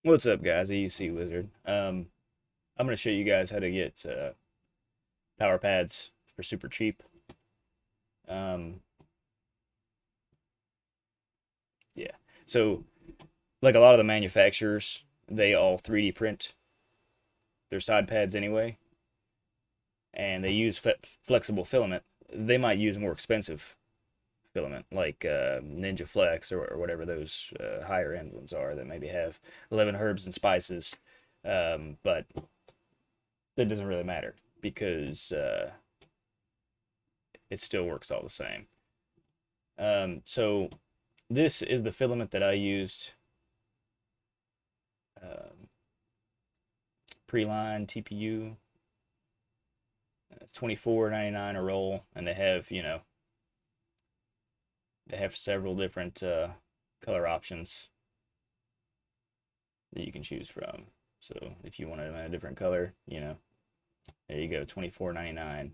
What's up, guys? EUC Wizard. I'm going to show you guys how to get power pads for super cheap. Um, yeah. So, like a lot of the manufacturers, they all 3D print their side pads anyway, and they use flexible filament. They might use more expensive filament, like Ninja Flex or whatever those higher end ones are that maybe have 11 herbs and spices. But that doesn't really matter because it still works all the same. So this is the filament that I used, um, pre-line TPU. It's 24.99 a roll, and they have several different color options that you can choose from. So if you wanted them in a different color, there you go, 24.99.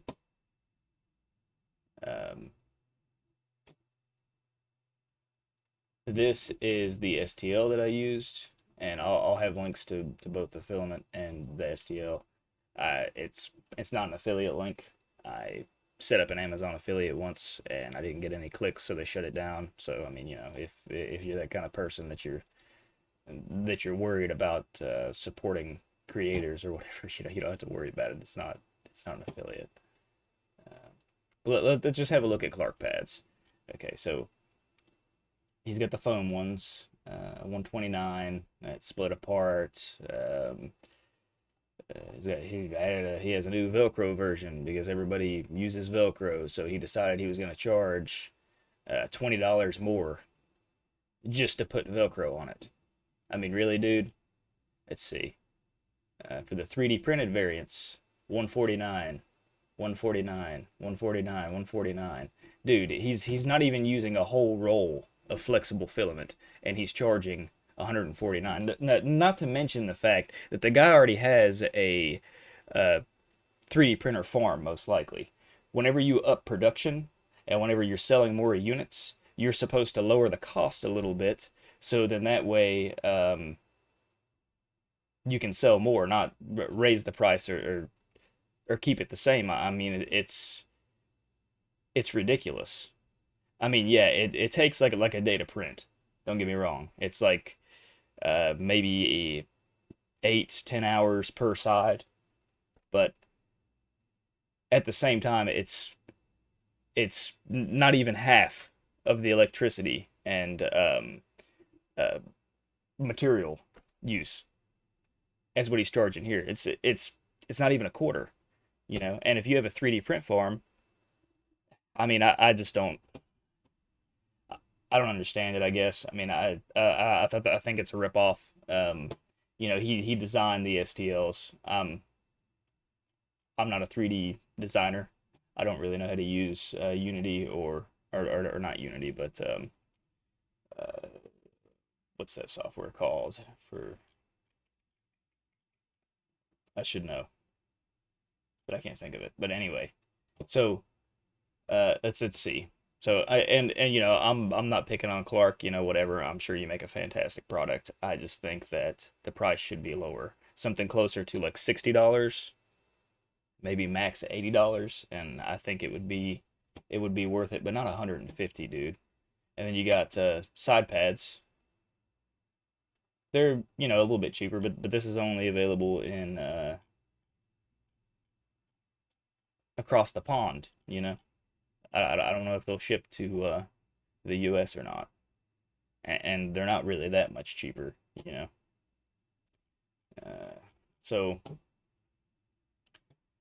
Um, this is the STL that I used, and I'll have links to both the filament and the STL. It's not an affiliate link. I set up an Amazon affiliate once and I didn't get any clicks, so they shut it down. So I mean, if you're that kind of person that you're worried about supporting creators or whatever, you don't have to worry about it. It's not an affiliate. Uh, let's just have a look at Clark pads. Okay, so he's got the foam ones, 129. It's split apart. He has a new Velcro version because everybody uses Velcro, so he decided he was going to charge $20 more just to put Velcro on it. I mean, really, dude? Let's see. For the 3D printed variants, 149, 149, 149, 149. Dude, he's not even using a whole roll of flexible filament, and he's charging 149. Not to mention the fact that the guy already has a 3D printer farm, most likely. Whenever you up production and whenever you're selling more units, you're supposed to lower the cost a little bit, so then that way you can sell more, not raise the price or keep it the same. I mean, it's ridiculous. I mean, yeah, it takes like a day to print. Don't get me wrong. It's like maybe 8-10 hours per side, but at the same time, it's not even half of the electricity and uh, material use as what he's charging here. It's not even a quarter. And if you have a 3D print farm, I mean, I just don't understand it. I guess. I mean, I think it's a ripoff. He designed the STLs. I'm not a 3D designer. I don't really know how to use Unity or not Unity, but uh, what's that software called? For I should know, but I can't think of it. But anyway, so let's see. So I'm not picking on Clark. Whatever. I'm sure you make a fantastic product. I just think that the price should be lower, something closer to like $60, maybe max $80, and I think it would be worth it, but not 150, dude. And then you got side pads. They're a little bit cheaper, but this is only available in across the pond. I don't know if they'll ship to the U.S. or not, and they're not really that much cheaper. You know. So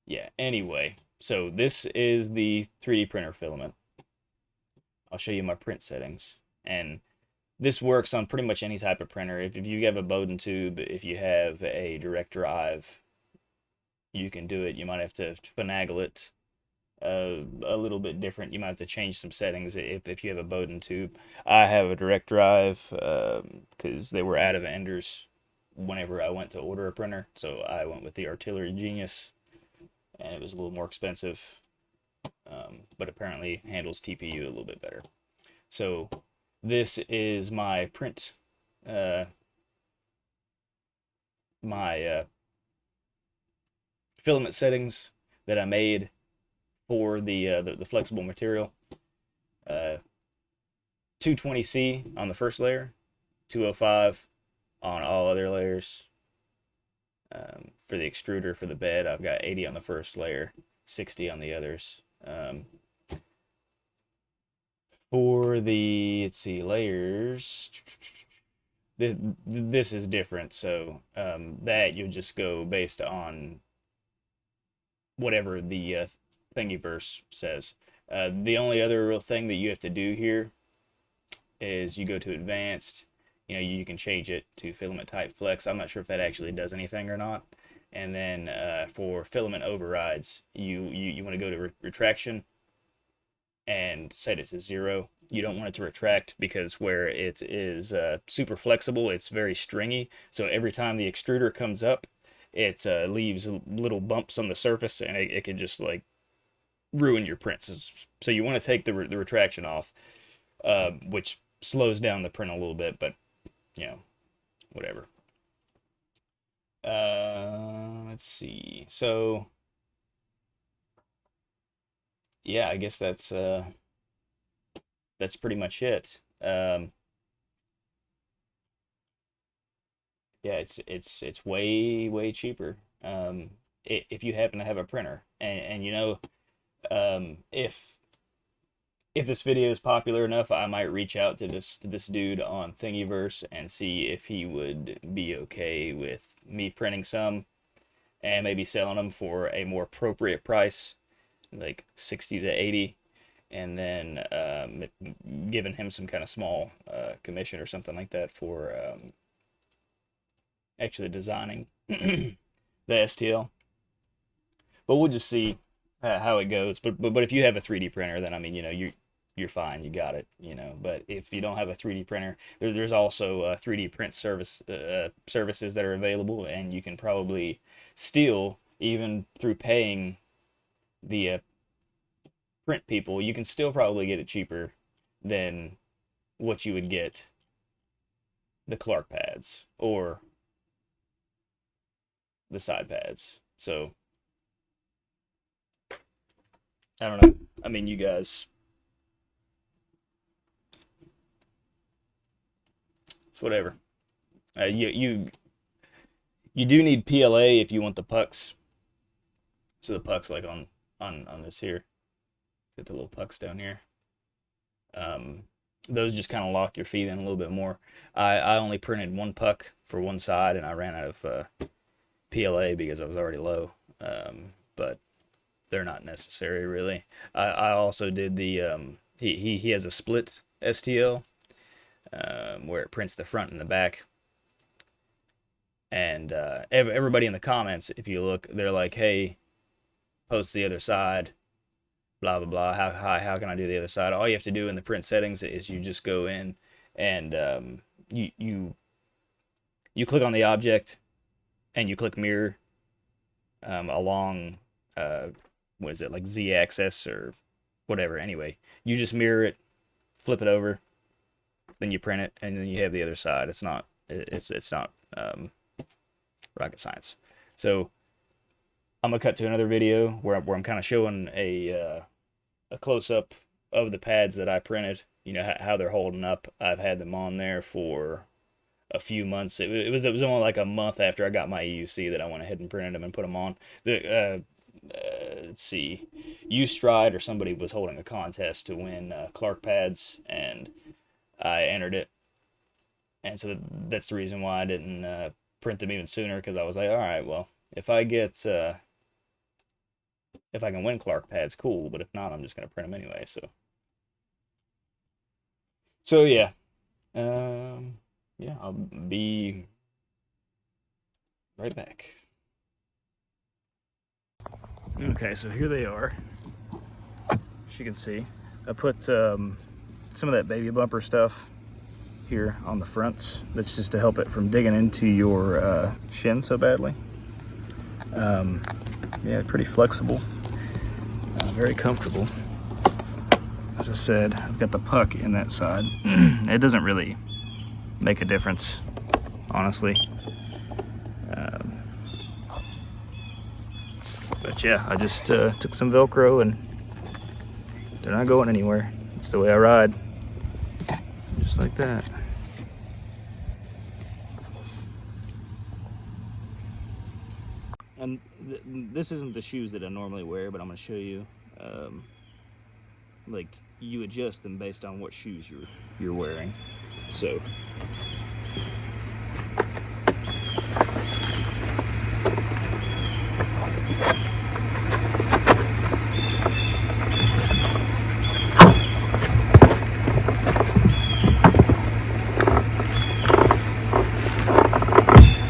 yeah. Anyway, so this is the 3D printer filament. I'll show you my print settings, and this works on pretty much any type of printer. If you have a Bowden tube, if you have a direct drive, you can do it. You might have to finagle it a little bit different. You might have to change some settings if you have a Bowden tube. I have a direct drive because they were out of Enders whenever I went to order a printer. So I went with the Artillery Genius, and it was a little more expensive, but apparently handles TPU a little bit better. So this is my print uh, my filament settings that I made for the flexible material. 220C on the first layer, 205 on all other layers. For the extruder for the bed, I've got 80 on the first layer, 60 on the others. For the, let's see, layers, this is different. So that you'll just go based on whatever the Thingiverse says. The only other real thing that you have to do here is you go to advanced. You know, you can change it to filament type flex. I'm not sure if that actually does anything or not. And then for filament overrides, you want to go to retraction and set it to 0. You don't want it to retract because where it is super flexible, it's very stringy. So every time the extruder comes up, it leaves little bumps on the surface, and it can just like ruin your prints. So you want to take the retraction off, which slows down the print a little bit, but you know, whatever. Let's see. So yeah, I guess that's pretty much it. Yeah, it's way cheaper. If you happen to have a printer, and you know, if this video is popular enough, I might reach out to this dude on Thingiverse and see if he would be okay with me printing some and maybe selling them for a more appropriate price, like 60 to 80, and then giving him some kind of small commission or something like that for actually designing the STL. But we'll just see how it goes. But if you have a 3D printer, then I mean, you know, you're fine, you got it, you know. But if you don't have a 3D printer, there's also 3D print services that are available, and you can probably still, even through paying the print people, you can still probably get it cheaper than what you would get the Clark pads or the side pads. So I don't know. I mean, you guys, it's whatever. You do need PLA if you want the pucks. So the pucks, like on this here, get the little pucks down here. Those just kind of lock your feet in a little bit more. I only printed one puck for one side, and I ran out of PLA because I was already low. But they're not necessary really. I also did the he has a split STL where it prints the front and the back. And everybody in the comments, if you look, they're like, "Hey, post the other side, blah blah blah. How can I do the other side?" All you have to do in the print settings is you just go in and you click on the object and you click mirror along what is it, like Z-axis or whatever. Anyway, you just mirror it, flip it over, then you print it, and then you have the other side. It's not rocket science. So I'm gonna cut to another video where I'm kind of showing a close-up of the pads that I printed, you know, how they're holding up. I've had them on there for a few months. It was only like a month after I got my EUC that I went ahead and printed them and put them on. Let's see, U-Stride or somebody was holding a contest to win Clark pads, and I entered it, and so that's the reason why I didn't print them even sooner, because I was like, all right, well, if I get if I can win Clark pads, cool, but if not, I'm just gonna print them anyway. So yeah, yeah, I'll be right back. Okay, so here they are. As you can see, I put some of that baby bumper stuff here on the fronts. That's just to help it from digging into your shin so badly. Yeah, pretty flexible, very comfortable. As I said, I've got the puck in that side. It doesn't really make a difference, honestly. But yeah, I just took some Velcro and they're not going anywhere. It's the way I ride. Just like that. And this isn't the shoes that I normally wear, but I'm going to show you. Like, you adjust them based on what shoes you're wearing. So